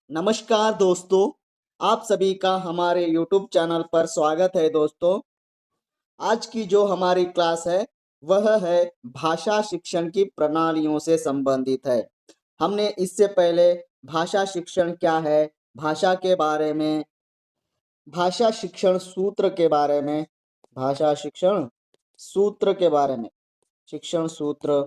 नमस्कार दोस्तों, आप सभी का हमारे YouTube चैनल पर स्वागत है दोस्तों। आज की जो हमारी क्लास है, वह है भाषा शिक्षण की प्रणालियों से संबंधित है। हमने इससे पहले भाषा शिक्षण क्या है, भाषा के बारे में, भाषा शिक्षण सूत्र के बारे में, भाषा शिक्षण सूत्र के बारे में, शिक्षण सूत्र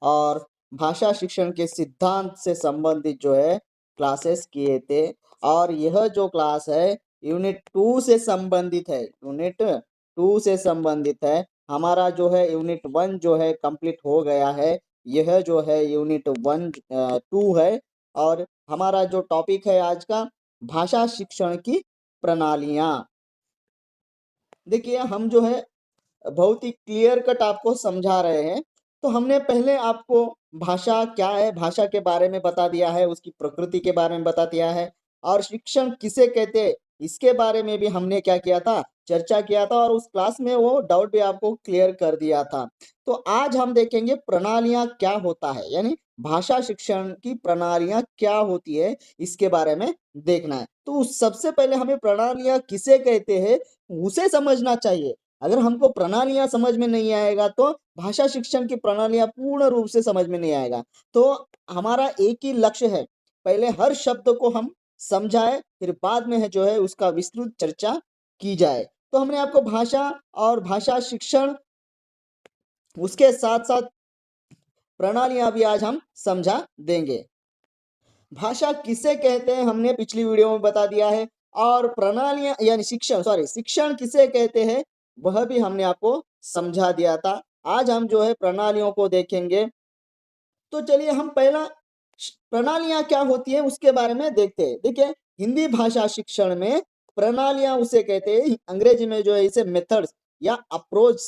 और भाषा शिक्षण के सिद्धांत से संबंधित जो है क्लासेस किए थे। और यह जो क्लास है यूनिट 2 से संबंधित है, यूनिट 2 से संबंधित है। हमारा जो है यूनिट 1 जो है कंप्लीट हो गया है। यह जो है यूनिट 2 है और हमारा जो टॉपिक है आज का भाषा शिक्षण की प्रणालियां। देखिए, हम जो है बहुत ही क्लियर कट आपको समझा रहे हैं। तो हमने पहले आपको भाषा क्या है, भाषा के बारे में बता दिया है, उसकी प्रकृति के बारे में बता दिया है और शिक्षण किसे कहते हैं इसके बारे में भी हमने क्या किया था, चर्चा किया था और उस क्लास में वो डाउट भी आपको क्लियर कर दिया था। तो आज हम देखेंगे प्रणालियां क्या होता है, यानी भाषा शिक्षण की प्रणालियां क्या होती है इसके बारे में देखना है। तो सबसे पहले हमें प्रणालियां किसे कहते हैं उसे समझना चाहिए। अगर हमको प्रणालियां समझ में नहीं आएगा तो भाषा शिक्षण की प्रणालियां पूर्ण रूप से समझ में नहीं आएगा। तो हमारा एक ही लक्ष्य है, पहले हर शब्द को हम समझाए, फिर बाद में है जो है उसका विस्तृत चर्चा की जाए। तो हमने आपको भाषा और भाषा शिक्षण, उसके साथ साथ प्रणालियां भी आज हम समझा देंगे। भाषा किसे कहते हैं हमने पिछली वीडियो में बता दिया है और प्रणालियां यानी शिक्षण किसे कहते हैं वह भी हमने आपको समझा दिया था। आज हम जो है प्रणालियों को देखेंगे। तो चलिए हम पहला प्रणालियां क्या होती है उसके बारे में देखते हैं। देखिए, हिंदी भाषा शिक्षण में प्रणालियां उसे कहते हैं, अंग्रेजी में जो है इसे मेथड्स या अप्रोच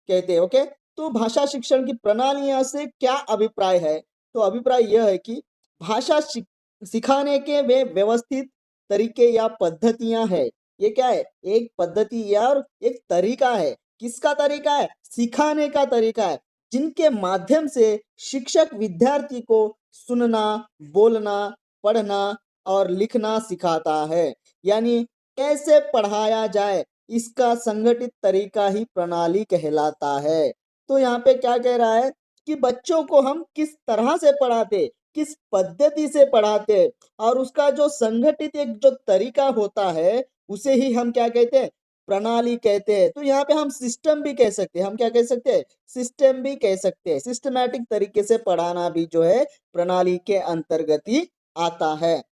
कहते हैं। ओके, तो भाषा शिक्षण की प्रणालियां से क्या अभिप्राय है? तो अभिप्राय यह है कि भाषा सिखाने के वे व्यवस्थित तरीके या पद्धतियां है। ये क्या है? एक पद्धति या और एक तरीका है। किसका तरीका है? सिखाने का तरीका है, जिनके माध्यम से शिक्षक विद्यार्थी को सुनना, बोलना, पढ़ना और लिखना सिखाता है। यानी कैसे पढ़ाया जाए इसका संगठित तरीका ही प्रणाली कहलाता है। तो यहाँ पे क्या कह रहा है कि बच्चों को हम किस तरह से पढ़ाते, किस पद्धति से पढ़ाते और उसका जो संगठित एक जो तरीका होता है उसे ही हम क्या कहते हैं, प्रणाली कहते हैं। तो यहाँ पे हम सिस्टम भी कह सकते हैं, हम क्या कह सकते हैं, सिस्टम भी कह सकते हैं। सिस्टमैटिक तरीके से पढ़ाना भी जो है प्रणाली के अंतर्गत ही आता है।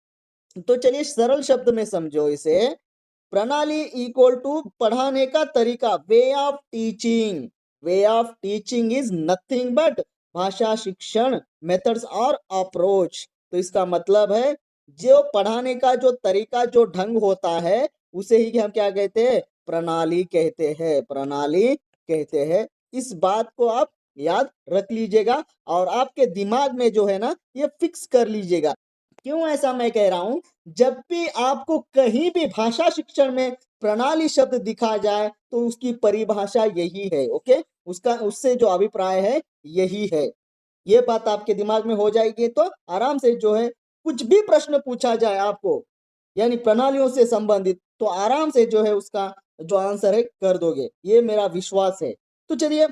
तो चलिए सरल शब्द में समझो इसे। प्रणाली इक्वल टू पढ़ाने का तरीका, way of teaching. Way of teaching is nothing but भाषा शिक्षण मेथड्स और अप्रोच। तो इसका मतलब है जो पढ़ाने का जो तरीका, जो ढंग होता है उसे ही हम क्या कहते हैं, प्रणाली कहते हैं, प्रणाली कहते हैं। इस बात को आप याद रख लीजिएगा और आपके दिमाग में जो है ना ये फिक्स कर लीजिएगा। क्यों ऐसा मैं कह रहा हूं? जब भी आपको कहीं भी भाषा शिक्षण में प्रणाली शब्द दिखा जाए तो उसकी परिभाषा यही है। ओके, उसका उससे जो अभिप्राय है यही है। ये बात आपके दिमाग में हो जाएगी तो आराम से जो है कुछ भी प्रश्न पूछा जाए आपको यानी प्रणालियों से संबंधित, तो आराम से जो है उसका जो आंसर है कर दोगे, ये मेरा विश्वास है। तो चलिए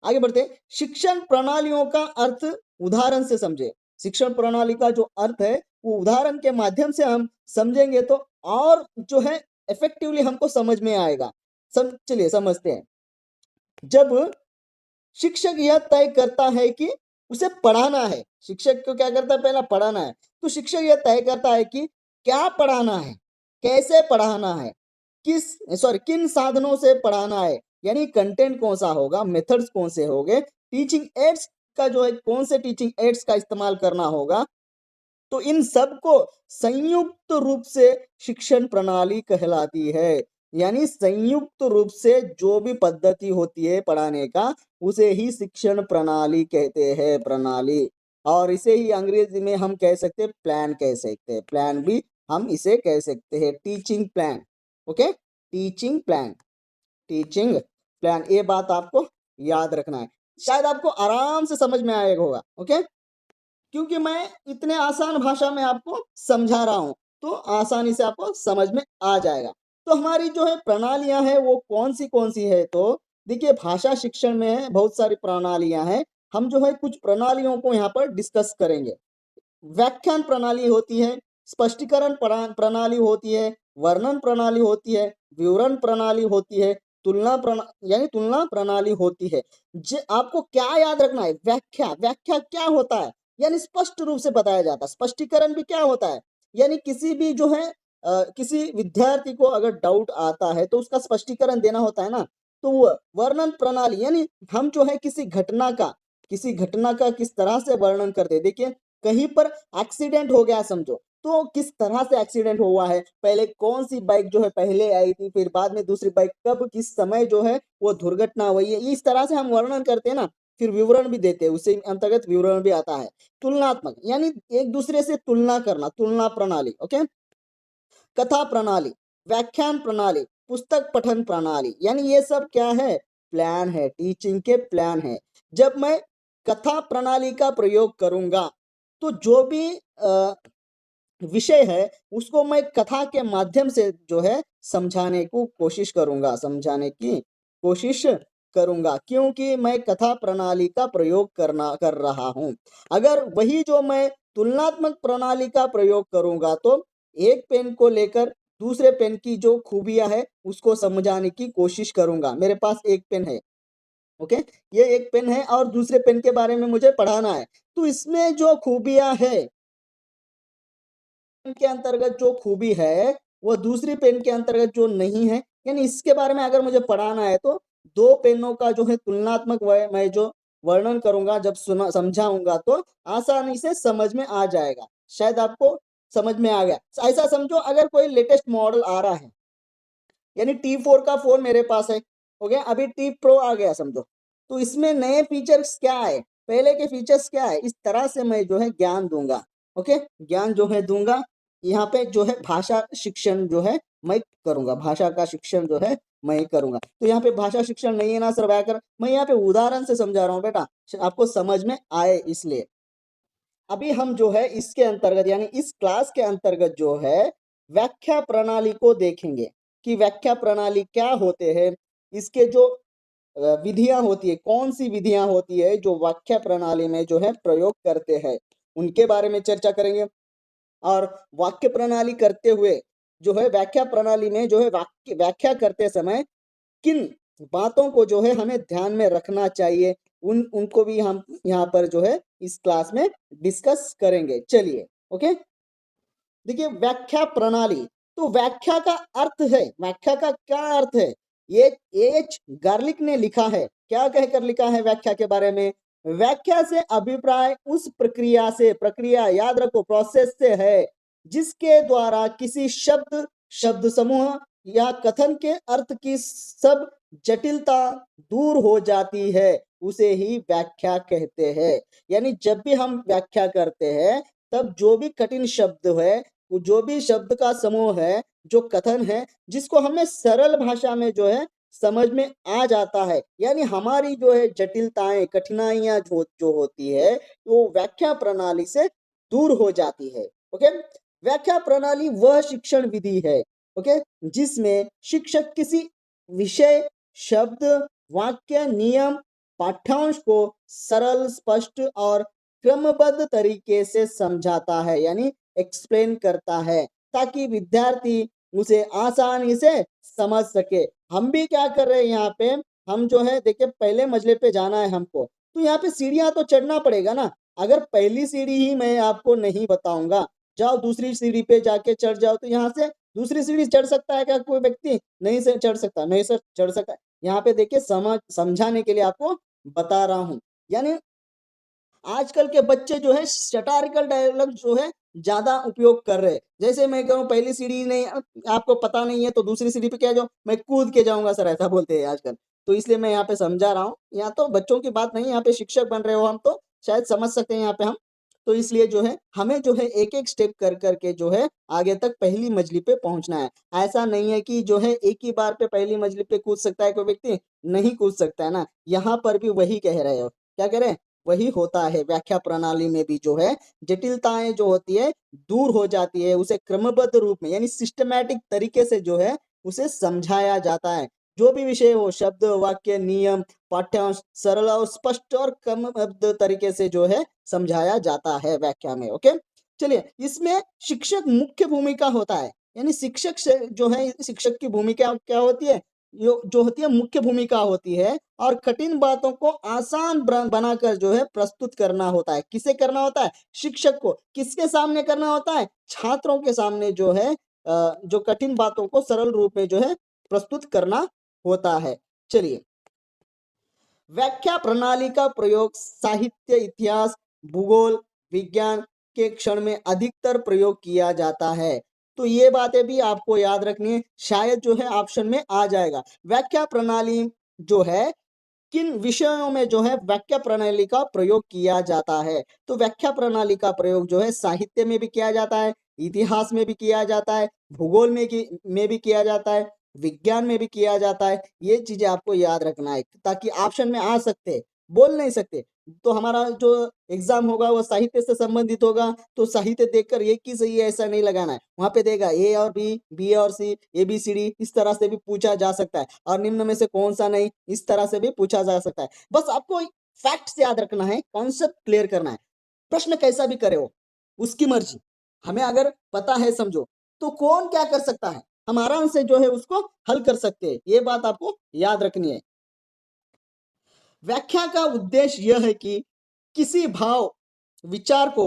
आगे बढ़ते हैं। शिक्षण प्रणालियों का अर्थ उदाहरण से समझे। शिक्षण प्रणाली का जो अर्थ है वो उदाहरण के माध्यम से हम समझेंगे तो और जो है इफेक्टिवली हमको समझ में आएगा। चलिए समझते हैं। जब शिक्षक यह तय करता है कि उसे पढ़ाना है, शिक्षक को क्या करता है, पहला पढ़ाना है। तो शिक्षक यह तय करता है कि क्या पढ़ाना है, कैसे पढ़ाना है, किन साधनों से पढ़ाना है, यानी कंटेंट कौन सा होगा, मेथड्स कौन से होंगे, टीचिंग एड्स का जो है कौन से टीचिंग एड्स का इस्तेमाल करना होगा। तो इन सब को संयुक्त रूप से शिक्षण प्रणाली कहलाती है। यानी संयुक्त रूप से जो भी पद्धति होती है पढ़ाने का उसे ही शिक्षण प्रणाली कहते हैं, प्रणाली। और इसे ही अंग्रेजी में हम कह सकते हैं प्लान, कह सकते हैं प्लान भी हम इसे कह सकते हैं, teaching plan. Okay, teaching plan, teaching plan, ये बात आपको याद रखना है, शायद आपको आराम से समझ में आएगा होगा। ओके, क्योंकि मैं इतने आसान भाषा में आपको समझा रहा हूँ, तो आसानी से आपको समझ में आ जाएगा। तो हमारी जो है प्रणालियाँ हैं वो कौन-सी है, तो देखिए भाषा शिक्षण में बहुत सारी प्रणालियाँ हैं। हम जो है कुछ प्रणालियों को यहाँ पर डिस्कस करेंगे। व्याख्यान प्रणाली होती है, स्पष्टीकरण प्रणाली होती है, वर्णन प्रणाली होती है, विवरण प्रणाली होती है, तुलना प्रणाली होती है। आपको क्या याद रखना है? व्याख्या क्या होता है? यानी स्पष्ट रूप से बताया जाता है। स्पष्टीकरण भी क्या होता है? यानी किसी भी जो है किसी विद्यार्थी को अगर डाउट आता है तो उसका स्पष्टीकरण देना होता है ना। तो वो वर्णन प्रणाली यानी हम जो है किसी घटना का किस तरह से वर्णन करते हैं। देखिए कहीं पर एक्सीडेंट हो गया समझो, तो किस तरह से एक्सीडेंट हुआ है, पहले कौन सी बाइक जो है पहले आई थी, फिर बाद में दूसरी बाइक कब किस समय जो है वो दुर्घटना हुई है, इस तरह से हम वर्णन करते हैं ना। फिर विवरण भी देते हैं, उसी अंतर्गत विवरण भी आता है। तुलनात्मक यानी एक दूसरे से तुलना करना, तुलना प्रणाली। ओके, कथा प्रणाली, व्याख्यान प्रणाली, पुस्तक पठन प्रणाली, यानी ये सब क्या है? प्लान है, टीचिंग के प्लान है। जब मैं कथा प्रणाली का प्रयोग करूंगा तो जो भी विषय है उसको मैं कथा के माध्यम से जो है समझाने की कोशिश करूंगा, क्योंकि मैं कथा प्रणाली का प्रयोग कर रहा हूं। अगर वही जो मैं तुलनात्मक प्रणाली का प्रयोग करूंगा तो एक पेन को लेकर दूसरे पेन की जो खूबियां है उसको समझाने की कोशिश करूंगा। मेरे पास एक पेन है, ओके, ये एक पेन है और दूसरे पेन के बारे में मुझे पढ़ाना है, तो इसमें जो खूबियां है के अंतर्गत जो खूबी है वो दूसरी पेन के अंतर्गत जो नहीं है, यानी इसके बारे में अगर मुझे पढ़ाना है तो दो पेनों का जो है तुलनात्मक मैं जो वर्णन करूंगा, जब सुना समझाऊंगा तो आसानी से समझ में आ जाएगा। शायद आपको समझ में आ गया। ऐसा समझो अगर कोई लेटेस्ट मॉडल आ रहा है, यानी T4 का फोन मेरे पास है, ओके, अभी T Pro आ गया समझो, तो इसमें नए फीचर्स क्या है, पहले के फीचर्स क्या है, इस तरह से मैं जो है ज्ञान दूंगा। ओके, ज्ञान जो है दूंगा। यहाँ पे जो है भाषा शिक्षण जो है मैं करूंगा, भाषा का शिक्षण जो है मैं करूंगा। तो यहाँ पे भाषा शिक्षण नहीं है ना सर व्याकरण, मैं यहाँ पे उदाहरण से समझा रहा हूँ बेटा, आपको समझ में आए इसलिए। अभी हम जो है इसके अंतर्गत यानी इस क्लास के अंतर्गत जो है व्याख्या प्रणाली को देखेंगे कि व्याख्या प्रणाली क्या होते हैं, इसके जो विधियां होती है, कौन सी विधियां होती है जो व्याख्या प्रणाली में जो है प्रयोग करते हैं, उनके बारे में चर्चा करेंगे। और वाक्य प्रणाली करते हुए जो है व्याख्या प्रणाली में जो है व्याख्या करते समय किन बातों को जो है हमें ध्यान में रखना चाहिए, उनको भी हम यहाँ पर जो है इस क्लास में डिस्कस करेंगे। चलिए, ओके, देखिए व्याख्या प्रणाली, तो व्याख्या का अर्थ है, व्याख्या का क्या अर्थ है, ये एच गार्लिक ने लिखा है, क्या कहकर लिखा है व्याख्या के बारे में? व्याख्या से अभिप्राय उस प्रक्रिया याद रखो, प्रोसेस से है जिसके द्वारा किसी शब्द समूह या कथन के अर्थ की सब जटिलता दूर हो जाती है, उसे ही व्याख्या कहते हैं। यानी जब भी हम व्याख्या करते हैं तब जो भी कठिन शब्द है, जो भी शब्द का समूह है, जो कथन है, जिसको हमें सरल भाषा में जो है समझ में आ जाता है, यानी हमारी जो है जटिलताएं कठिनाइयां जो होती है वो व्याख्या प्रणाली से दूर हो जाती है। ओके, व्याख्या प्रणाली वह शिक्षण विधि है, ओके, जिसमें शिक्षक किसी विषय, शब्द, वाक्य, नियम, पाठ्यांश को सरल, स्पष्ट और क्रमबद्ध तरीके से समझाता है, यानी एक्सप्लेन करता है, ताकि विद्यार्थी उसे आसानी से समझ सके। हम भी क्या कर रहे हैं यहाँ पे, हम जो है देखिए पहले मंजिले पे जाना है हमको, तो यहाँ पे सीढ़ियां तो चढ़ना पड़ेगा ना। अगर पहली सीढ़ी ही मैं आपको नहीं बताऊंगा, जाओ दूसरी सीढ़ी पे जाके चढ़ जाओ, तो यहाँ से दूसरी सीढ़ी चढ़ सकता है क्या कोई व्यक्ति? नहीं से चढ़ सकता, नहीं सर चढ़ सकता है। यहाँ पे देखिए समझाने के लिए आपको बता रहा हूँ। यानी आजकल के बच्चे जो है सटारिकल डायलॉग जो है ज्यादा उपयोग कर रहे हैं। जैसे मैं कहूँ पहली सीढ़ी नहीं आपको पता नहीं है तो दूसरी सीढ़ी पे क्या जाओ, मैं कूद के जाऊंगा सर, ऐसा बोलते हैं आजकल। तो इसलिए मैं यहाँ पे समझा रहा हूँ, यहाँ तो बच्चों की बात नहीं, यहाँ पे शिक्षक बन रहे हो हम तो शायद समझ सकते हैं यहाँ पे हम। तो इसलिए जो है हमें जो है एक एक स्टेप कर करके जो है आगे तक पहली मंजिली पे पहुंचना है। ऐसा नहीं है कि जो है एक ही बार पे पहली मंजिली पे कूद सकता है कोई व्यक्ति, नहीं कूद सकता है ना। यहाँ पर भी वही कह रहे हो, क्या कह रहे हैं, वही होता है। व्याख्या प्रणाली में भी जो है जटिलताएं जो होती है दूर हो जाती है, उसे क्रमबद्ध रूप में यानी सिस्टमैटिक तरीके से जो है उसे समझाया जाता है। जो भी विषय हो, शब्द, वाक्य, नियम, पाठ्यांश सरल और स्पष्ट और क्रमबद्ध तरीके से जो है समझाया जाता है व्याख्या में। ओके, चलिए, इसमें शिक्षक मुख्य भूमिका होता है, यानी शिक्षक से जो है शिक्षक की भूमिका क्या होती है, जो होती है मुख्य भूमिका होती है, और कठिन बातों को आसान बनाकर जो है प्रस्तुत करना होता है। किसे करना होता है? शिक्षक को। किसके सामने करना होता है? छात्रों के सामने जो है जो कठिन बातों को सरल रूप में जो है प्रस्तुत करना होता है। चलिए, व्याख्या प्रणाली का प्रयोग साहित्य, इतिहास, भूगोल, विज्ञान के क्षण में अधिकतर प्रयोग किया जाता है। तो ये बातें भी आपको याद रखनी है, शायद जो है ऑप्शन में आ जाएगा। व्याख्या प्रणाली जो है किन विषयों में जो है व्याख्या प्रणाली का प्रयोग किया जाता है? तो व्याख्या प्रणाली का प्रयोग जो है साहित्य में भी किया जाता है, इतिहास में भी किया जाता है, भूगोल में भी किया जाता है, विज्ञान में भी किया जाता है। ये चीजें आपको याद रखना है ताकि ऑप्शन में आ सकते, बोल नहीं सकते। तो हमारा जो एग्जाम होगा वो साहित्य से संबंधित होगा, तो साहित्य देखकर एक ही सही है ऐसा नहीं लगाना है, वहां पे देगा ए और बी, बी और सी, ए बी सी डी, इस तरह से भी पूछा जा सकता है, और निम्न में से कौन सा नहीं, इस तरह से भी पूछा जा सकता है। बस आपको फैक्ट्स याद रखना है, कॉन्सेप्ट क्लियर करना है। प्रश्न कैसा भी करे हो, उसकी मर्जी, हमें अगर पता है समझो तो कौन क्या कर सकता है, हम आराम से जो है उसको हल कर सकते हैं। ये बात आपको याद रखनी है। व्याख्या का उद्देश्य यह है कि किसी भाव, विचार को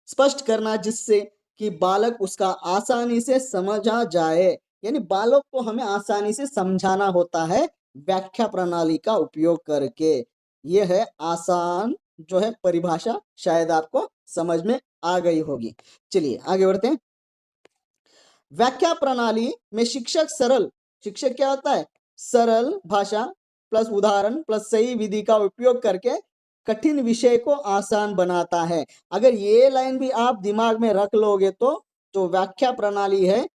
स्पष्ट करना जिससे कि बालक उसका आसानी से समझा जाए, यानी बालक को हमें आसानी से समझाना होता है व्याख्या प्रणाली का उपयोग करके। यह है आसान जो है परिभाषा, शायद आपको समझ में आ गई होगी। चलिए आगे बढ़ते हैं। व्याख्या प्रणाली में शिक्षक क्या होता है? सरल भाषा प्लस उदाहरण प्लस सही विधि का उपयोग करके कठिन विषय को आसान बनाता है। अगर ये लाइन भी आप दिमाग में रख लोगे तो जो व्याख्या प्रणाली है,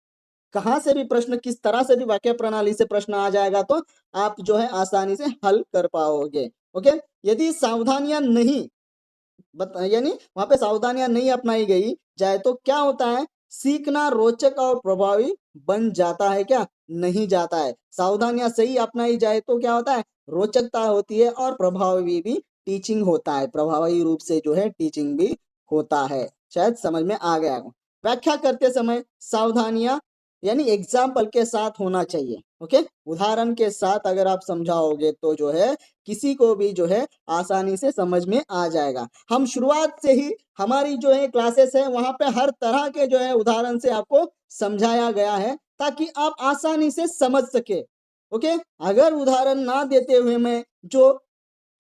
कहां से भी प्रश्न, किस तरह से भी व्याख्या प्रणाली से प्रश्न आ जाएगा तो आप जो है आसानी से हल कर पाओगे। ओके, यदि सावधानियां नहीं यानी वहां पे सावधानियां नहीं अपनाई गई जाए तो क्या होता है? सीखना रोचक और प्रभावी बन जाता है क्या? नहीं जाता है। सावधानियां सही अपनाई जाए तो क्या होता है? रोचकता होती है और प्रभावी भी टीचिंग होता है, प्रभावी रूप से जो है टीचिंग भी होता है। शायद समझ में आ गया हो। व्याख्या करते समय सावधानियां यानी एग्जाम्पल के साथ होना चाहिए। ओके, उदाहरण के साथ अगर आप समझाओगे तो जो है किसी को भी जो है आसानी से समझ में आ जाएगा। हम शुरुआत से ही हमारी जो है क्लासेस है वहां पे हर तरह के जो है उदाहरण से आपको समझाया गया है ताकि आप आसानी से समझ सके। ओके, अगर उदाहरण ना देते हुए मैं जो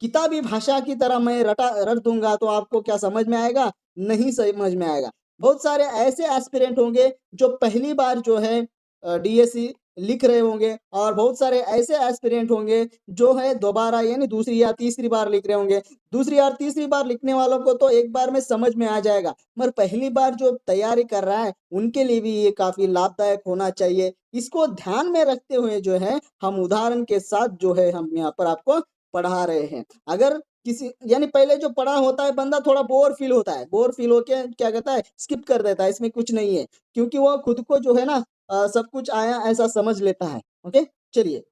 किताबी भाषा की तरह मैं रट दूंगा तो आपको क्या समझ में आएगा? नहीं समझ में आएगा। बहुत सारे ऐसे एस्पिरेंट होंगे जो पहली बार जो है डीएससी लिख रहे होंगे, और बहुत सारे ऐसे एस्पिरेंट होंगे जो है दोबारा यानी दूसरी या तीसरी बार लिख रहे होंगे। दूसरी और तीसरी बार लिखने वालों को तो एक बार में समझ में आ जाएगा, मगर पहली बार जो तैयारी कर रहा है उनके लिए भी ये काफी लाभदायक होना चाहिए। इसको ध्यान में रखते हुए जो है हम उदाहरण के साथ जो है हम यहाँ पर आपको पढ़ा रहे हैं। अगर किसी यानी पहले जो पढ़ा होता है बंदा थोड़ा बोर फील होता है, बोर फील होके क्या कहता है? स्किप कर देता है, इसमें कुछ नहीं है, क्योंकि वो खुद को जो है ना सब कुछ आया ऐसा समझ लेता है। ओके, चलिए,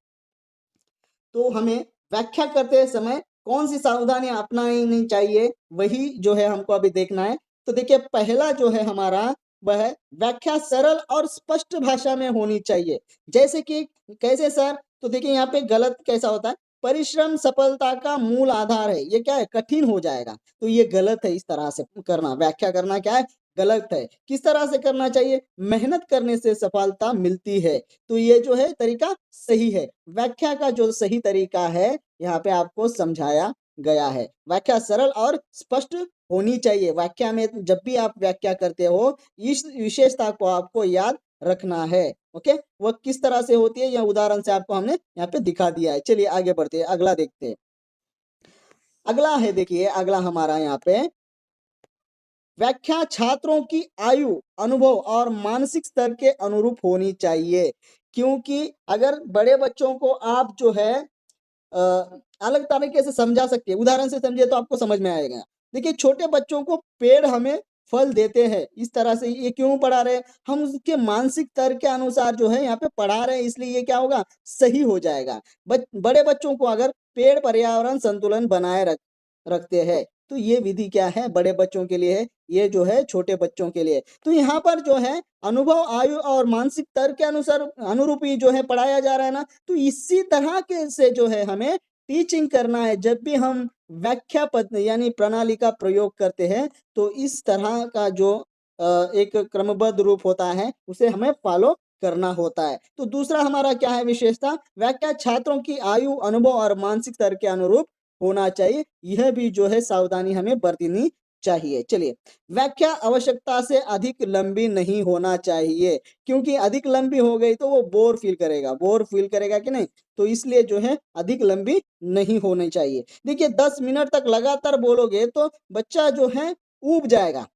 तो हमें व्याख्या करते समय कौन सी सावधानियां अपनानी चाहिए वही जो है हमको अभी देखना है। तो देखिए, पहला जो है हमारा वह व्याख्या सरल और स्पष्ट भाषा में होनी चाहिए। जैसे कि कैसे सर? तो देखिए यहाँ पे गलत कैसा होता है? परिश्रम सफलता का मूल आधार है, ये क्या है? कठिन हो जाएगा, तो ये गलत है। इस तरह से करना, व्याख्या करना क्या है? गलत है। किस तरह से करना चाहिए? मेहनत करने से सफलता मिलती है, तो ये जो है तरीका सही है। व्याख्या का जो सही तरीका है यहाँ पे आपको समझाया गया है। व्याख्या सरल और स्पष्ट होनी चाहिए। व्याख्या में जब भी आप व्याख्या करते हो इस विशेषता को आपको याद रखना है। ओके, वो किस तरह से होती है यह उदाहरण से आपको हमने यहाँ पे दिखा दिया है। चलिए आगे बढ़ते हैं, अगला देखते हैं। अगला है, देखिए अगला हमारा यहाँ पे व्याख्या छात्रों की आयु, अनुभव और मानसिक स्तर के अनुरूप होनी चाहिए। क्योंकि अगर बड़े बच्चों को आप जो है अलग तरीके से समझा सकते हैं। उदाहरण से समझे तो आपको समझ में आएगा। देखिए, छोटे बच्चों को पेड़ हमें फल देते हैं, इस तरह से ये क्यों पढ़ा रहे हैं? हम उसके मानसिक तर्क के अनुसार जो है यहाँ पे पढ़ा रहे हैं, इसलिए ये क्या होगा, सही हो जाएगा। बड़े बच्चों को अगर पेड़ पर्यावरण संतुलन बनाए रखते हैं, तो ये विधि क्या है, बड़े बच्चों के लिए है, ये जो है छोटे बच्चों के लिए। तो यहाँ पर जो है अनुभव, आयु और मानसिक तर्क के अनुसार अनुरूप ही जो है पढ़ाया जा रहा है ना, तो इसी तरह के से जो है हमें टीचिंग करना है। जब भी हम व्याख्या पद यानी प्रणाली का प्रयोग करते हैं, तो इस तरह का जो एक क्रमबद्ध रूप होता है, उसे हमें फॉलो करना होता है। तो दूसरा हमारा क्या है विशेषता, व्याख्या छात्रों की आयु, अनुभव और मानसिक स्तर के अनुरूप होना चाहिए। यह भी जो है सावधानी हमें बरतनी चाहिए। चलिए, व्याख्या आवश्यकता से अधिक लंबी नहीं होना चाहिए, क्योंकि अधिक लंबी हो गई तो वो बोर फील करेगा कि नहीं, तो इसलिए जो है अधिक लंबी नहीं होनी चाहिए। देखिए, 10 मिनट तक लगातार बोलोगे तो बच्चा जो है ऊब जाएगा,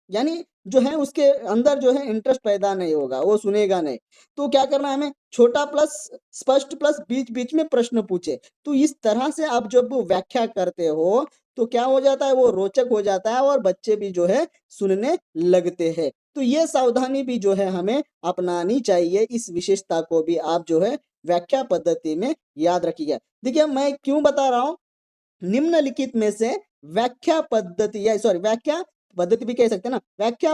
यानी जो है उसके अंदर जो है इंटरेस्ट पैदा नहीं होगा, वो सुनेगा नहीं। तो क्या करना है हमें, छोटा प्लस स्पष्ट प्लस बीच बीच में प्रश्न पूछे। तो इस तरह से आप जब व्याख्या करते हो तो क्या हो जाता है, वो रोचक हो जाता है और बच्चे भी जो है सुनने लगते हैं। तो ये सावधानी भी जो है हमें अपनानी चाहिए। इस विशेषता को भी आप जो है व्याख्या पद्धति में याद रखिएगा। देखिए, मैं क्यों बता रहा हूँ, निम्नलिखित में से व्याख्या पद्धति या सॉरी व्याख्या पद्धति भी कह सकते हैं ना, व्याख्या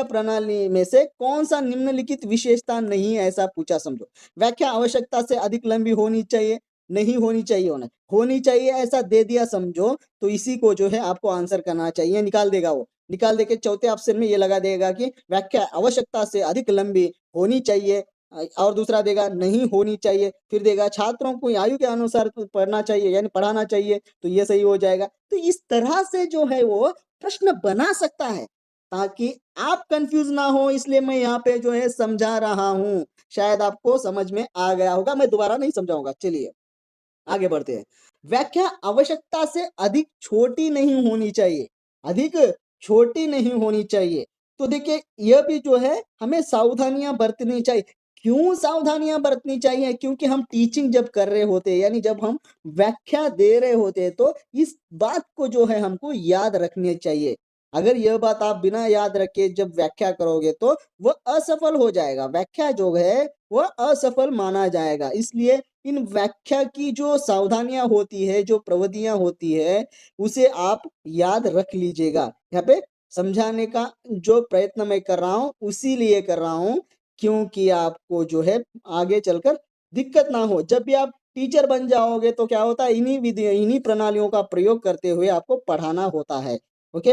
प्रणाली में से कौन सा निम्नलिखित विशेषता नहीं है, ऐसा पूछा समझो। व्याख्या आवश्यकता से अधिक लंबी होनी चाहिए, नहीं होनी चाहिए, होनी चाहिए ऐसा दे दिया समझो, तो इसी को जो है आपको आंसर करना चाहिए। निकाल देगा, वो निकाल दे के चौथे ऑप्शन में ये लगा देगा कि व्याख्या आवश्यकता से अधिक लंबी होनी चाहिए, और दूसरा देगा नहीं होनी चाहिए, फिर देगा छात्रों को आयु के अनुसार पढ़ना चाहिए यानी पढ़ाना चाहिए, तो ये सही हो जाएगा। तो इस तरह से जो है वो प्रश्न बना सकता है, ताकि आप कंफ्यूज ना हो, इसलिए मैं यहाँ पे जो है समझा रहा हूँ। शायद आपको समझ में आ गया होगा, मैं दोबारा नहीं समझाऊंगा। चलिए आगे बढ़ते हैं। व्याख्या आवश्यकता से अधिक छोटी नहीं होनी चाहिए, अधिक छोटी नहीं होनी चाहिए। तो देखिए, यह भी जो है हमें सावधानियां बरतनी चाहिए। क्यों सावधानियां बरतनी चाहिए, क्योंकि हम टीचिंग जब कर रहे होते हैं, यानी जब हम व्याख्या दे रहे होते हैं, तो इस बात को जो है हमको याद रखनी चाहिए। अगर यह बात आप बिना याद रखे जब व्याख्या करोगे तो वह असफल हो जाएगा, व्याख्या जो है वह असफल माना जाएगा। इसलिए इन व्याख्या की जो सावधानियां होती है, जो प्रविधियां होती है, उसे आप याद रख लीजिएगा। यहाँ पे समझाने का जो प्रयत्न मैं कर रहा हूँ, उसी लिए कर रहा हूँ, क्योंकि आपको जो है आगे चलकर दिक्कत ना हो। जब भी आप टीचर बन जाओगे तो क्या होता है, इन्हीं विधि इन्हीं प्रणालियों का प्रयोग करते हुए आपको पढ़ाना होता है। ओके,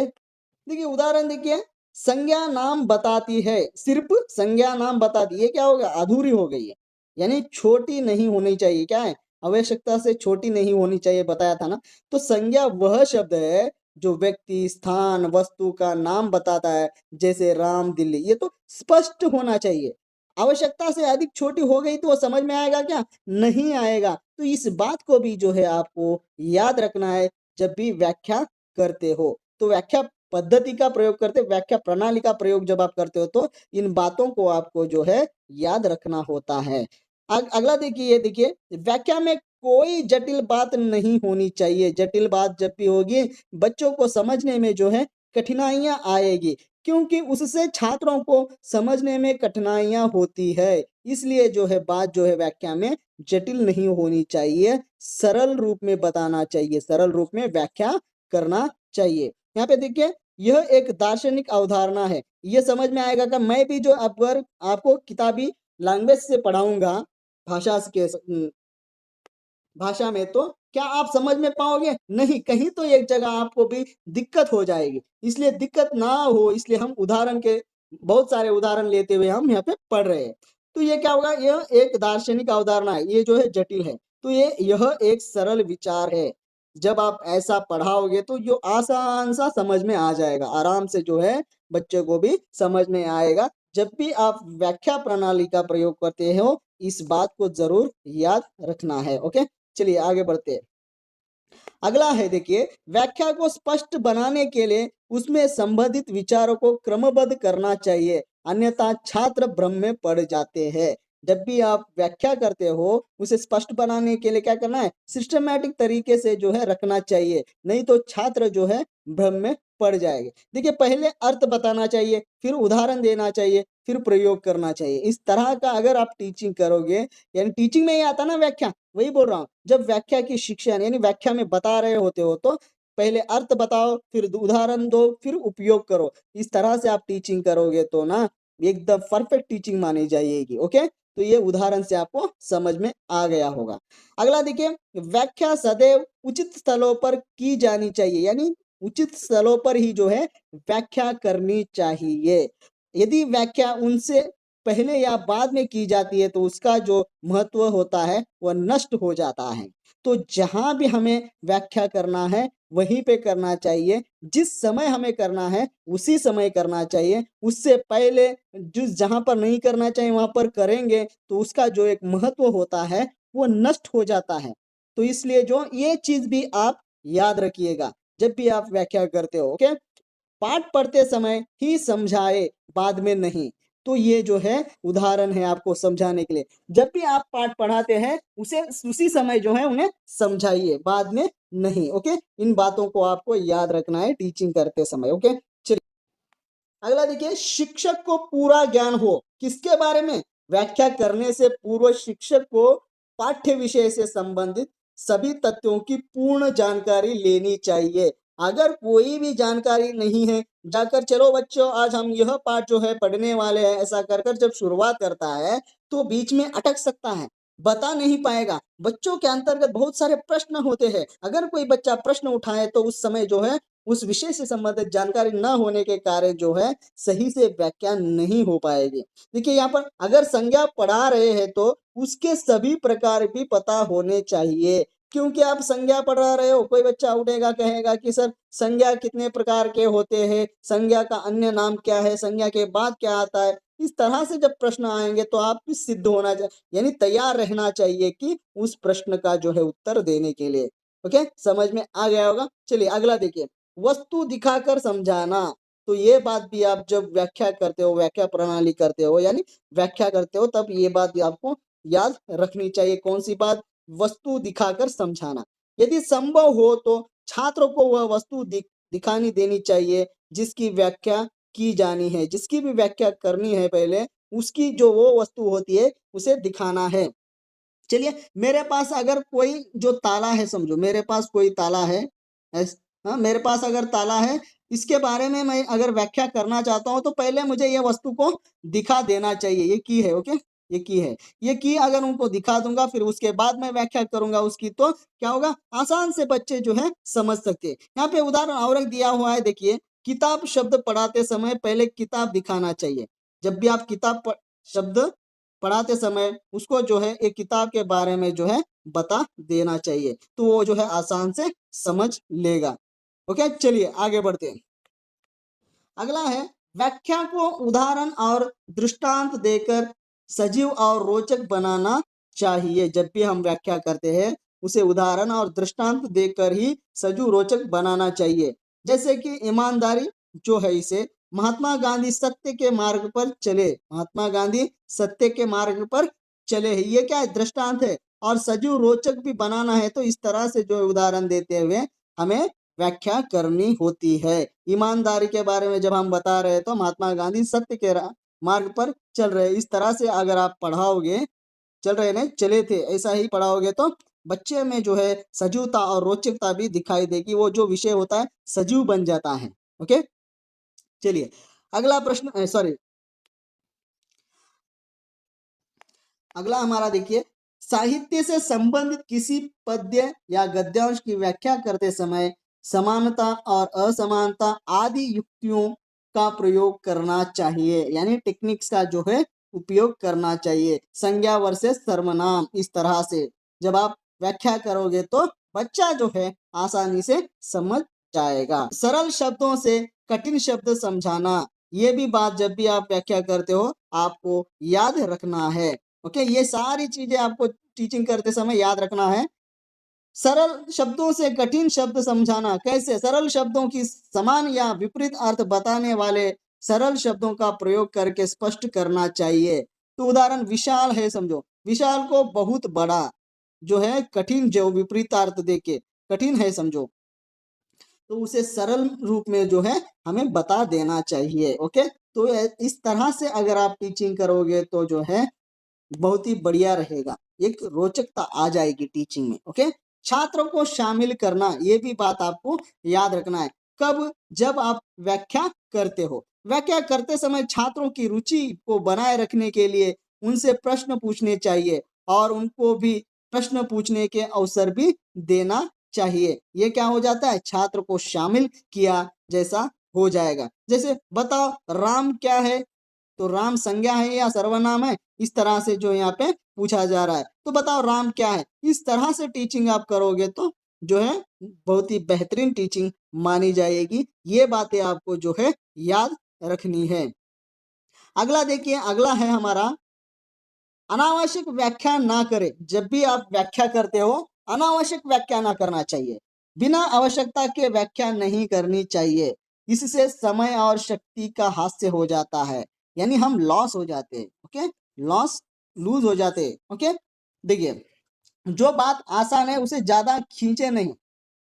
देखिए उदाहरण देखिए, संज्ञा नाम बताती है, सिर्फ संज्ञा नाम बताती है, क्या होगा, अधूरी हो गई है, यानी छोटी नहीं होनी चाहिए। क्या है, आवश्यकता से छोटी नहीं होनी चाहिए, बताया था ना। तो संज्ञा वह शब्द है जो व्यक्ति, स्थान, वस्तु का नाम बताता है, जैसे राम, दिल्ली। ये तो स्पष्ट होना चाहिए। आवश्यकता से अधिक छोटी हो गई तो वो समझ में आएगा क्या, नहीं आएगा। तो इस बात को भी जो है आपको याद रखना है जब भी व्याख्या करते हो। तो व्याख्या पद्धति का प्रयोग करते, व्याख्या प्रणाली का प्रयोग जब आप करते हो, तो इन बातों को आपको जो है याद रखना होता है। अगला देखिए, व्याख्या में कोई जटिल बात नहीं होनी चाहिए। जटिल बात जब भी होगी, बच्चों को समझने में जो है कठिनाइयां आएगी, क्योंकि उससे छात्रों को समझने में कठिनाइयां होती है। इसलिए जो है बात जो है व्याख्या में जटिल नहीं होनी चाहिए, सरल रूप में बताना चाहिए, सरल रूप में व्याख्या करना चाहिए। यहाँ पे देखिए, यह एक दार्शनिक अवधारणा है। ये समझ में आएगा कि मैं भी जो अगर आपको किताबी लैंग्वेज से पढ़ाऊंगा, भाषा के भाषा में, तो क्या आप समझ में पाओगे, नहीं, कहीं तो एक जगह आपको भी दिक्कत हो जाएगी। इसलिए दिक्कत ना हो, इसलिए हम उदाहरण के बहुत सारे उदाहरण लेते हुए हम यहाँ पे पढ़ रहे हैं। तो ये क्या होगा, यह एक दार्शनिक अवधारणा है, ये जो है जटिल है, तो यह एक सरल विचार है। जब आप ऐसा पढ़ाओगे तो जो आसान सा समझ में आ जाएगा, आराम से जो है बच्चे को भी समझ में आएगा। जब भी आप व्याख्या प्रणाली का प्रयोग करते हो, इस बात को जरूर याद रखना है। ओके, चलिए आगे बढ़ते हैं। अगला है देखिए, व्याख्या को स्पष्ट बनाने के लिए उसमें संबंधित विचारों को क्रमबद्ध करना चाहिए, अन्यथा छात्र भ्रम में पड़ जाते हैं। जब भी आप व्याख्या करते हो उसे स्पष्ट बनाने के लिए क्या करना है, सिस्टमैटिक तरीके से जो है रखना चाहिए, नहीं तो छात्र जो है भ्रम में पड़ जाएंगे। देखिए पहले अर्थ बताना चाहिए, फिर उदाहरण देना चाहिए, फिर प्रयोग करना चाहिए। इस तरह का अगर आप टीचिंग करोगे, यानी टीचिंग में ही आता ना व्याख्या, वही बोल रहा हूँ। जब व्याख्या की शिक्षा यानी व्याख्या में बता रहे होते हो तो पहले अर्थ बताओ, फिर उदाहरण दो, फिर उपयोग करो। इस तरह से आप टीचिंग करोगे तो ना एकदम परफेक्ट टीचिंग मानी जाएगी। ओके, तो ये उदाहरण से आपको समझ में आ गया होगा। अगला देखिए, व्याख्या सदैव उचित स्थलों पर की जानी चाहिए, यानी उचित स्थलों पर ही जो है व्याख्या करनी चाहिए। यदि व्याख्या उनसे पहले या बाद में की जाती है तो उसका जो महत्व होता है वह नष्ट हो जाता है। तो जहां भी हमें व्याख्या करना है वहीं पे करना चाहिए, जिस समय हमें करना है उसी समय करना चाहिए। उससे पहले जिस जहां पर नहीं करना चाहिए वहां पर करेंगे तो उसका जो एक महत्व होता है वो नष्ट हो जाता है। तो इसलिए जो ये चीज भी आप याद रखिएगा जब भी आप व्याख्या करते हो। ओके, पाठ पढ़ते समय ही समझाए, बाद में नहीं। तो ये जो है उदाहरण है आपको समझाने के लिए। जब भी आप पाठ पढ़ाते हैं उसे उसी समय जो है उन्हें समझाइए, बाद में नहीं। ओके, इन बातों को आपको याद रखना है टीचिंग करते समय। ओके, चलिए अगला देखिए, शिक्षक को पूरा ज्ञान हो किसके बारे में, व्याख्या करने से पूर्व शिक्षक को पाठ्य विषय से संबंधित सभी तथ्यों की पूर्ण जानकारी लेनी चाहिए। अगर कोई भी जानकारी नहीं है, जाकर चलो बच्चों आज हम यह पाठ जो है पढ़ने वाले हैं ऐसा कर कर जब शुरुआत करता है तो बीच में अटक सकता है, बता नहीं पाएगा। बच्चों के अंतर्गत बहुत सारे प्रश्न होते हैं, अगर कोई बच्चा प्रश्न उठाए तो उस समय जो है उस विषय से संबंधित जानकारी न होने के कारण जो है सही से व्याख्या नहीं हो पाएगी। देखिए यहाँ पर अगर संज्ञा पढ़ा रहे हैं तो उसके सभी प्रकार भी पता होने चाहिए, क्योंकि आप संज्ञा पढ़ा रहे हो, कोई बच्चा उठेगा कहेगा कि सर संज्ञा कितने प्रकार के होते हैं, संज्ञा का अन्य नाम क्या है, संज्ञा के बाद क्या आता है। इस तरह से जब प्रश्न आएंगे तो आप भी सिद्ध होना चाहिए, यानी तैयार रहना चाहिए कि उस प्रश्न का जो है उत्तर देने के लिए। ओके, समझ में आ गया होगा। चलिए अगला देखिए, वस्तु दिखाकर समझाना। तो ये बात भी आप जब व्याख्या करते हो, व्याख्या प्रणाली करते हो यानी व्याख्या करते हो, तब ये बात भी आपको याद रखनी चाहिए। कौन सी बात, वस्तु दिखाकर समझाना। यदि संभव हो तो छात्रों को वह वस्तु दिखानी देनी चाहिए जिसकी व्याख्या की जानी है, जिसकी भी व्याख्या करनी है पहले उसकी जो वो वस्तु होती है उसे दिखाना है। चलिए मेरे पास अगर कोई जो ताला है, समझो मेरे पास कोई ताला है, हाँ मेरे पास अगर ताला है, इसके बारे में मैं अगर व्याख्या करना चाहता हूँ तो पहले मुझे ये वस्तु को दिखा देना चाहिए। ये की है, ओके, ये की है। ये की अगर उनको दिखा दूंगा फिर उसके बाद मैं व्याख्या करूंगा उसकी, तो क्या होगा, आसान से बच्चे जो है समझ सकते हैं। यहाँ पे उदाहरण और एक दिया हुआ है, देखिए किताब शब्द पढ़ाते समय पहले किताब दिखाना चाहिए। जब भी आप शब्द पढ़ाते समय उसको जो है एक किताब के बारे में जो है बता देना चाहिए, तो वो जो है आसान से समझ लेगा। ओके, चलिए आगे बढ़ते हैं। अगला है, व्याख्या को उदाहरण और दृष्टांत देकर सजीव और रोचक बनाना चाहिए। जब भी हम व्याख्या करते हैं उसे उदाहरण और दृष्टांत देकर ही सजीव रोचक बनाना चाहिए। जैसे कि ईमानदारी जो है, इसे महात्मा गांधी सत्य के मार्ग पर चले, महात्मा गांधी सत्य के मार्ग पर चले है, ये क्या है, दृष्टांत है। और सजीव रोचक भी बनाना है तो इस तरह से जो उदाहरण देते हुए हमें व्याख्या करनी होती है। ईमानदारी के बारे में जब हम बता रहे तो महात्मा गांधी सत्य के मार्ग पर चल रहे, इस तरह से अगर आप पढ़ाओगे, चल रहे नहीं चले थे, ऐसा ही पढ़ाओगे तो बच्चे में जो है सजीवता और रोचकता भी दिखाई देगी, वो जो विषय होता है सजीव बन जाता है। ओके, चलिए अगला प्रश्न, सॉरी अगला हमारा देखिए, साहित्य से संबंधित किसी पद्य या गद्यांश की व्याख्या करते समय समानता और असमानता आदि युक्तियों का प्रयोग करना चाहिए, यानी टेक्निक्स का जो है उपयोग करना चाहिए। संज्ञा वर्सेस सर्वनाम, इस तरह से जब आप व्याख्या करोगे तो बच्चा जो है आसानी से समझ जाएगा। सरल शब्दों से कठिन शब्द समझाना, ये भी बात जब भी आप व्याख्या करते हो आपको याद रखना है। ओके, ये सारी चीजें आपको टीचिंग करते समय याद रखना है। सरल शब्दों से कठिन शब्द समझाना, कैसे, सरल शब्दों की समान या विपरीत अर्थ बताने वाले सरल शब्दों का प्रयोग करके स्पष्ट करना चाहिए। तो उदाहरण विशाल है समझो, विशाल को बहुत बड़ा जो है कठिन, जो विपरीतार्थ देके कठिन है समझो, तो उसे सरल रूप में जो है हमें बता देना चाहिए। ओके, तो इस तरह से अगर आप टीचिंग करोगे तो जो है बहुत ही बढ़िया रहेगा, एक रोचकता आ जाएगी टीचिंग में। ओके, छात्रों को शामिल करना, ये भी बात आपको याद रखना है। कब? जब आप व्याख्या करते हो। व्याख्या करते समय छात्रों की रुचि को बनाए रखने के लिए उनसे प्रश्न पूछने चाहिए और उनको भी प्रश्न पूछने के अवसर भी देना चाहिए। ये क्या हो जाता है? छात्र को शामिल किया जैसा हो जाएगा। जैसे बताओ राम क्या है, तो राम संज्ञा है या सर्वनाम है, इस तरह से जो यहाँ पे पूछा जा रहा है, तो बताओ राम क्या है। इस तरह से टीचिंग आप करोगे तो जो है बहुत ही बेहतरीन टीचिंग मानी जाएगी। ये बातें आपको जो है याद रखनी है। अगला देखिए, अगला है हमारा अनावश्यक व्याख्या ना करें। जब भी आप व्याख्या करते हो, अनावश्यक व्याख्या ना करना चाहिए। बिना आवश्यकता के व्याख्या नहीं करनी चाहिए। इससे समय और शक्ति का हास्य हो जाता है, यानी हम लॉस हो जाते हैं। ओके, लॉस लूज हो जाते हैं। ओके, देखिए जो बात आसान है उसे ज्यादा खींचे नहीं।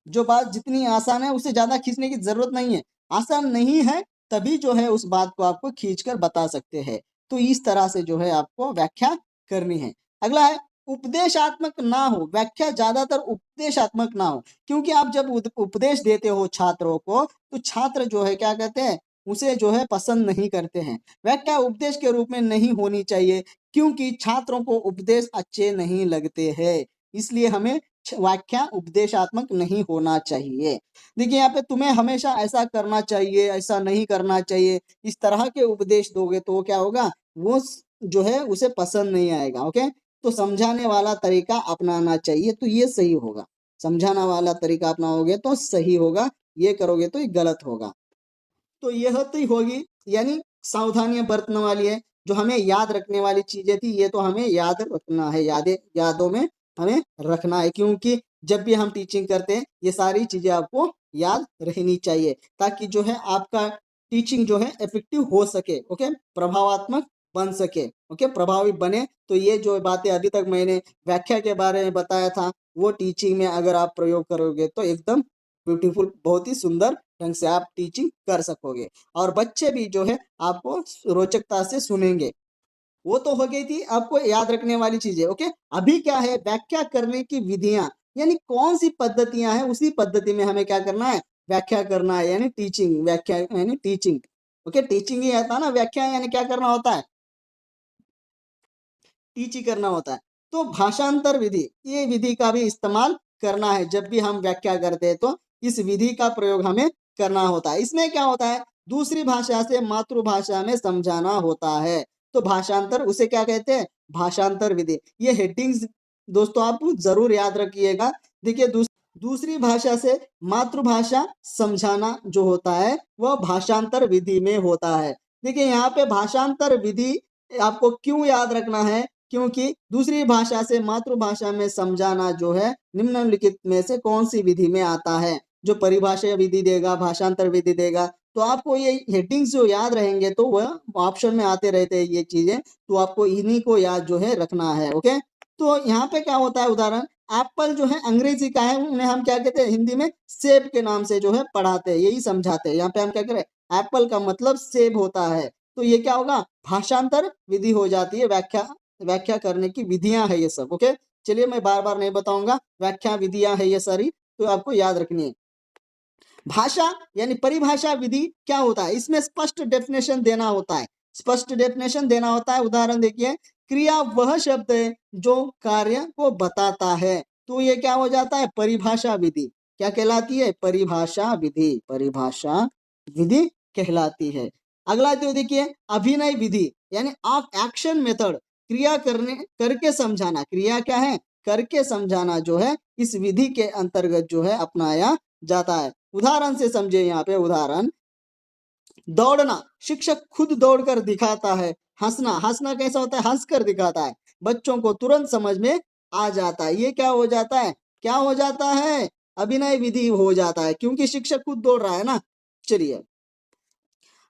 जो बात जितनी आसान है उसे ज्यादा खींचने की जरूरत नहीं है। आसान नहीं है तभी जो है उस बात को आपको खींचकर बता सकते हैं। तो इस तरह से जो है आपको व्याख्या करनी है। अगला है उपदेशात्मक ना हो। व्याख्या ज्यादातर उपदेशात्मक ना हो, क्योंकि आप जब उपदेश देते हो छात्रों को तो छात्र जो है क्या कहते हैं, उसे जो है पसंद नहीं करते हैं। व्याख्या उपदेश के रूप में नहीं होनी चाहिए, क्योंकि छात्रों को उपदेश अच्छे नहीं लगते हैं। इसलिए हमें व्याख्या उपदेशात्मक नहीं होना चाहिए। देखिए यहाँ पे तुम्हें हमेशा ऐसा करना चाहिए, ऐसा नहीं करना चाहिए, इस तरह के उपदेश दोगे तो क्या होगा, वो जो है उसे पसंद नहीं आएगा। ओके, तो समझाने वाला तरीका अपनाना चाहिए, तो ये सही होगा। समझाना वाला तरीका अपनाओगे तो सही होगा, ये करोगे तो ये गलत होगा। तो यह तो होगी, यानी सावधानियां बरतने वाली है। जो हमें याद रखने वाली चीजें थी ये तो हमें याद रखना है, यादों में हमें रखना है, क्योंकि जब भी हम टीचिंग करते हैं ये सारी चीजें आपको याद रहनी चाहिए, ताकि जो है आपका टीचिंग जो है इफेक्टिव हो सके। ओके, प्रभावात्मक बन सके। ओके, प्रभावी बने। तो ये जो बातें अभी तक मैंने व्याख्या के बारे में बताया था, वो टीचिंग में अगर आप प्रयोग करोगे तो एकदम ब्यूटीफुल, बहुत ही सुंदर ढंग से आप टीचिंग कर सकोगे और बच्चे भी जो है आपको रोचकता से सुनेंगे। वो तो हो गई थी आपको याद रखने वाली चीजें। ओके, अभी क्या है, व्याख्या करने की विधियां, यानी कौन सी पद्धतियां हैं, उसी पद्धति में हमें क्या करना है, व्याख्या करना है, यानी टीचिंग। व्याख्या यानी टीचिंग। ओके, टीचिंग ही आता है ना, व्याख्या यानी क्या करना होता है, टीच ही करना होता है। तो भाषांतर विधि, ये विधि का भी इस्तेमाल करना है। जब भी हम व्याख्या करते हैं तो इस विधि का प्रयोग हमें करना होता है। इसमें क्या होता है, दूसरी भाषा से मातृभाषा में समझाना होता है। तो भाषांतर, उसे क्या कहते हैं, भाषांतर विधि। ये हेडिंग्स दोस्तों आप जरूर याद रखिएगा। देखिए दूसरी भाषा से मातृभाषा समझाना जो होता है वह भाषांतर विधि में होता है। देखिए यहाँ पे भाषांतर विधि आपको क्यों याद रखना है, क्योंकि दूसरी भाषा से मातृभाषा में समझाना जो है निम्नलिखित में से कौन सी विधि में आता है। जो परिभाषा विधि देगा, भाषांतर विधि देगा, तो आपको ये हेडिंग्स जो याद रहेंगे तो वह ऑप्शन में आते रहते हैं ये चीजें, तो आपको इन्हीं को याद जो है रखना है। ओके, तो यहाँ पे क्या होता है, उदाहरण एप्पल जो है अंग्रेजी का है, उन्हें हम क्या कहते हैं, हिंदी में सेब के नाम से जो है पढ़ाते हैं, यही समझाते हैं। यहाँ पे हम क्या करें, एप्पल का मतलब सेब होता है। तो ये क्या होगा, भाषांतर विधि हो जाती है। व्याख्या करने की विधियां है ये सब। ओके, चलिए मैं बार बार नहीं बताऊंगा, व्याख्या विधियां है ये सारी, तो आपको याद रखनी है। भाषा यानी परिभाषा विधि क्या होता है, इसमें स्पष्ट डेफिनेशन देना होता है। स्पष्ट डेफिनेशन देना होता है। उदाहरण देखिए, क्रिया वह शब्द है जो कार्य को बताता है, तो ये क्या हो जाता है, परिभाषा विधि। क्या कहलाती है, परिभाषा विधि। परिभाषा विधि कहलाती है। अगला जो देखिए, अभिनय विधि यानी ऑफ एक्शन मेथड। क्रिया करके समझाना, क्रिया क्या है, करके समझाना जो है इस विधि के अंतर्गत जो है अपनाया जाता है। उदाहरण से समझे, यहाँ पे उदाहरण, दौड़ना, शिक्षक खुद दौड़कर दिखाता है। हंसना, हंसना कैसा होता है, हंसकर दिखाता है, बच्चों को तुरंत समझ में आ जाता है। ये क्या हो जाता है, क्या हो जाता है, अभिनय विधि हो जाता है, क्योंकि शिक्षक खुद दौड़ रहा है ना। चलिए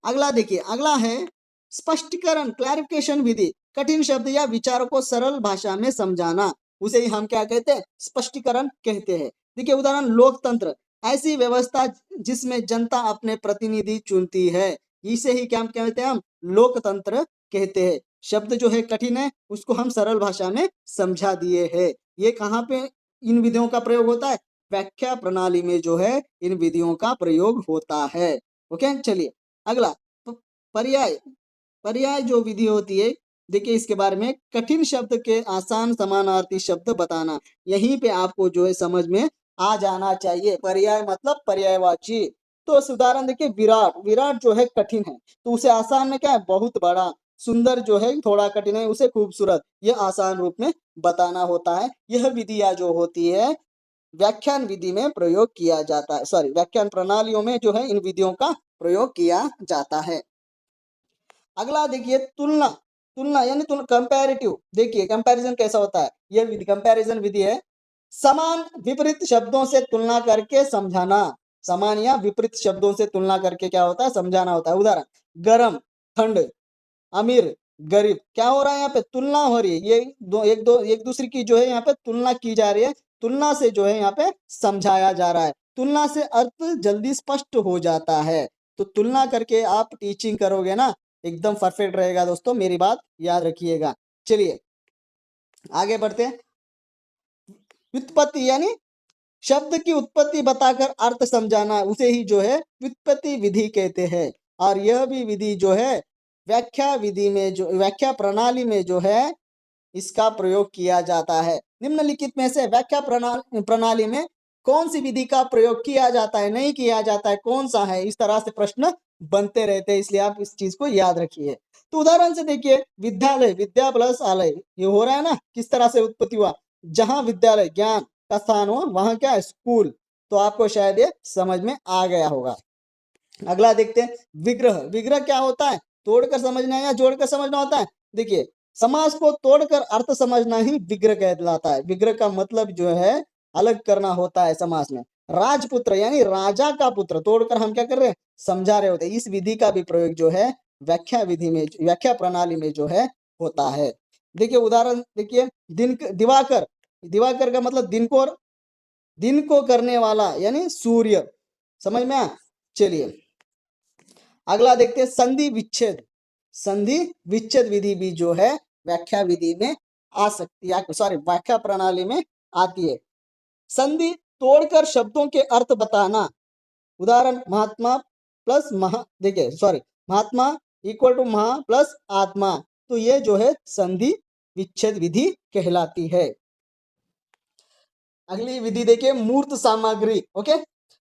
अगला देखिए, अगला है स्पष्टीकरण, क्लैरिफिकेशन विधि। कठिन शब्द या विचारों को सरल भाषा में समझाना, उसे ही हम क्या कहते हैं, स्पष्टीकरण कहते हैं। देखिए उदाहरण, लोकतंत्र, ऐसी व्यवस्था जिसमें जनता अपने प्रतिनिधि चुनती है, इसे ही क्या कहते हैं, हम लोकतंत्र कहते हैं। शब्द जो है कठिन है, उसको हम सरल भाषा में समझा दिए हैं। ये कहाँ पे इन विधियों का प्रयोग होता है, व्याख्या प्रणाली में जो है इन विधियों का प्रयोग होता है। ओके, चलिए अगला, पर्याय। पर्याय जो विधि होती है, देखिए इसके बारे में, कठिन शब्द के आसान समानार्थी शब्द बताना, यहीं पे आपको जो है समझ में आ जाना चाहिए। पर्याय मतलब पर्यायवाची। तो उदाहरण देखिए, विराट, विराट जो है कठिन है, तो उसे आसान में क्या है, बहुत बड़ा। सुंदर जो है थोड़ा कठिन है, उसे खूबसूरत, ये आसान रूप में बताना होता है। यह विधियां जो होती है व्याख्यान विधि में प्रयोग किया जाता है, सॉरी व्याख्यान प्रणालियों में जो है इन विधियों का प्रयोग किया जाता है। अगला देखिए, तुलना। तुलना यानी कंपैरेटिव। देखिए कंपैरिजन कैसा होता है, यह विधि कंपैरिजन विधि है। समान विपरीत शब्दों से तुलना करके समझाना, समान या विपरीत शब्दों से तुलना करके क्या होता है, समझाना होता है। उदाहरण, गरम, ठंड, अमीर, गरीब, क्या हो रहा है यहाँ पे, तुलना हो रही है। ये एक दूसरे की जो है यहाँ पे तुलना की जा रही है। तुलना से जो है यहाँ पे समझाया जा रहा है। तुलना से अर्थ जल्दी स्पष्ट हो जाता है। तो तुलना करके आप टीचिंग करोगे ना, एकदम परफेक्ट रहेगा दोस्तों, मेरी बात याद रखिएगा। चलिए आगे बढ़ते हैं। व्युत्पत्ति यानी शब्द की उत्पत्ति बताकर अर्थ समझाना, उसे ही जो है व्युत्पत्ति विधि कहते हैं। और यह भी विधि जो है व्याख्या विधि में, जो व्याख्या प्रणाली में जो है इसका प्रयोग किया जाता है। निम्नलिखित में से व्याख्या प्रणाली में कौन सी विधि का प्रयोग किया जाता है, नहीं किया जाता है, कौन सा है, इस तरह से प्रश्न बनते रहते हैं, इसलिए आप इस चीज को याद रखिए। तो उदाहरण से देखिए, विद्यालय, विद्या प्लस आलय, ये हो रहा है ना, किस तरह से उत्पत्ति हुआ, जहां विद्यालय ज्ञान का स्थान हो वहां क्या है, स्कूल। तो आपको शायद ये समझ में आ गया होगा। अगला देखते हैं, विग्रह। विग्रह क्या होता है, तोड़कर समझना या जोड़कर समझना होता है। देखिए समाज को तोड़कर अर्थ समझना ही विग्रह कहलाता है। विग्रह का मतलब जो है अलग करना होता है समाज में। राजपुत्र यानी राजा का पुत्र, तोड़कर हम क्या कर रहे हैं, समझा रहे होते हैं। इस विधि का भी प्रयोग जो है व्याख्या विधि में, व्याख्या प्रणाली में जो है होता है। देखिए उदाहरण देखिए, दिन, दिवाकर, दिवाकर का मतलब दिन को करने वाला यानी सूर्य, समझ में आया। चलिए अगला देखते हैं, संधि विच्छेद। संधि विच्छेद विधि भी जो है व्याख्या विधि में आ सकती है, सॉरी व्याख्या प्रणाली में आती है। संधि तोड़कर शब्दों के अर्थ बताना। उदाहरण, महात्मा प्लस महा, देखिए सॉरी, महात्मा इक्वल टू महा प्लस आत्मा, तो ये जो है संधि विच्छेद विधि कहलाती है। अगली विधि देखिए, मूर्त सामग्री। ओके,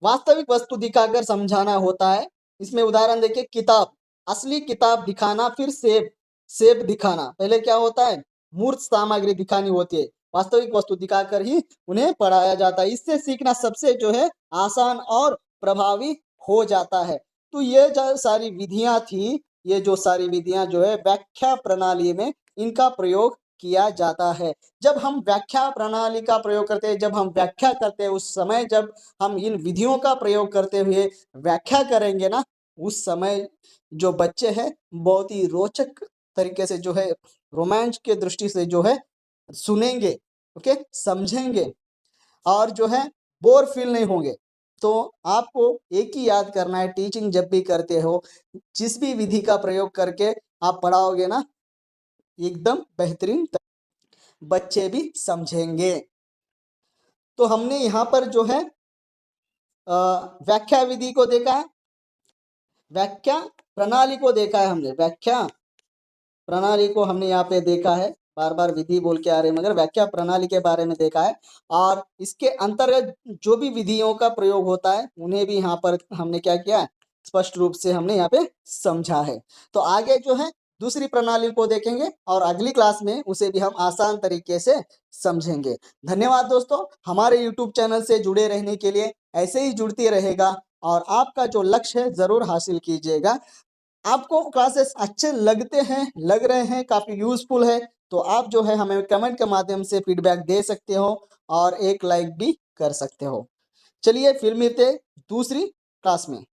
वास्तविक वस्तु दिखाकर समझाना होता है। इसमें उदाहरण देखिए, किताब, असली किताब दिखाना, फिर सेब, सेब दिखाना। पहले क्या होता है, मूर्त सामग्री दिखानी होती है, वास्तविक वस्तु दिखाकर ही उन्हें पढ़ाया जाता है। इससे सीखना सबसे जो है आसान और प्रभावी हो जाता है। तो ये जो सारी विधियां थी, ये जो सारी विधियां जो है व्याख्या प्रणाली में इनका प्रयोग किया जाता है। जब हम व्याख्या प्रणाली का प्रयोग करते हैं, जब हम व्याख्या करते हैं, उस समय जब हम इन विधियों का प्रयोग करते हुए व्याख्या करेंगे ना, उस समय जो बच्चे हैं बहुत ही रोचक तरीके से जो है, रोमांच के दृष्टि से जो है सुनेंगे, ओके, समझेंगे, और जो है बोर फील नहीं होंगे। तो आपको एक ही याद करना है, टीचिंग जब भी करते हो, जिस भी विधि का प्रयोग करके आप पढ़ाओगे ना, एकदम बेहतरीन बच्चे भी समझेंगे। तो हमने यहाँ पर जो है व्याख्या विधि को देखा है, व्याख्या प्रणाली को देखा है, हमने व्याख्या प्रणाली को हमने यहाँ पे देखा है, बार बार विधि बोल के आ रहे हैं, मगर व्याख्या प्रणाली के बारे में देखा है। और इसके अंतर्गत जो भी विधियों का प्रयोग होता है उन्हें भी यहाँ पर हमने क्या किया है, स्पष्ट रूप से हमने यहाँ पे समझा है। तो आगे जो है दूसरी प्रणाली को देखेंगे और अगली क्लास में उसे भी हम आसान तरीके से समझेंगे। धन्यवाद दोस्तों, हमारे यूट्यूब चैनल से जुड़े रहने के लिए। ऐसे ही जुड़ते रहेगा और आपका जो लक्ष्य है जरूर हासिल कीजिएगा। आपको क्लासेस अच्छे लगते हैं, लग रहे हैं, काफी यूजफुल है, तो आप जो है हमें कमेंट के माध्यम से फीडबैक दे सकते हो और एक लाइक भी कर सकते हो। चलिए फिर मिलते दूसरी क्लास में।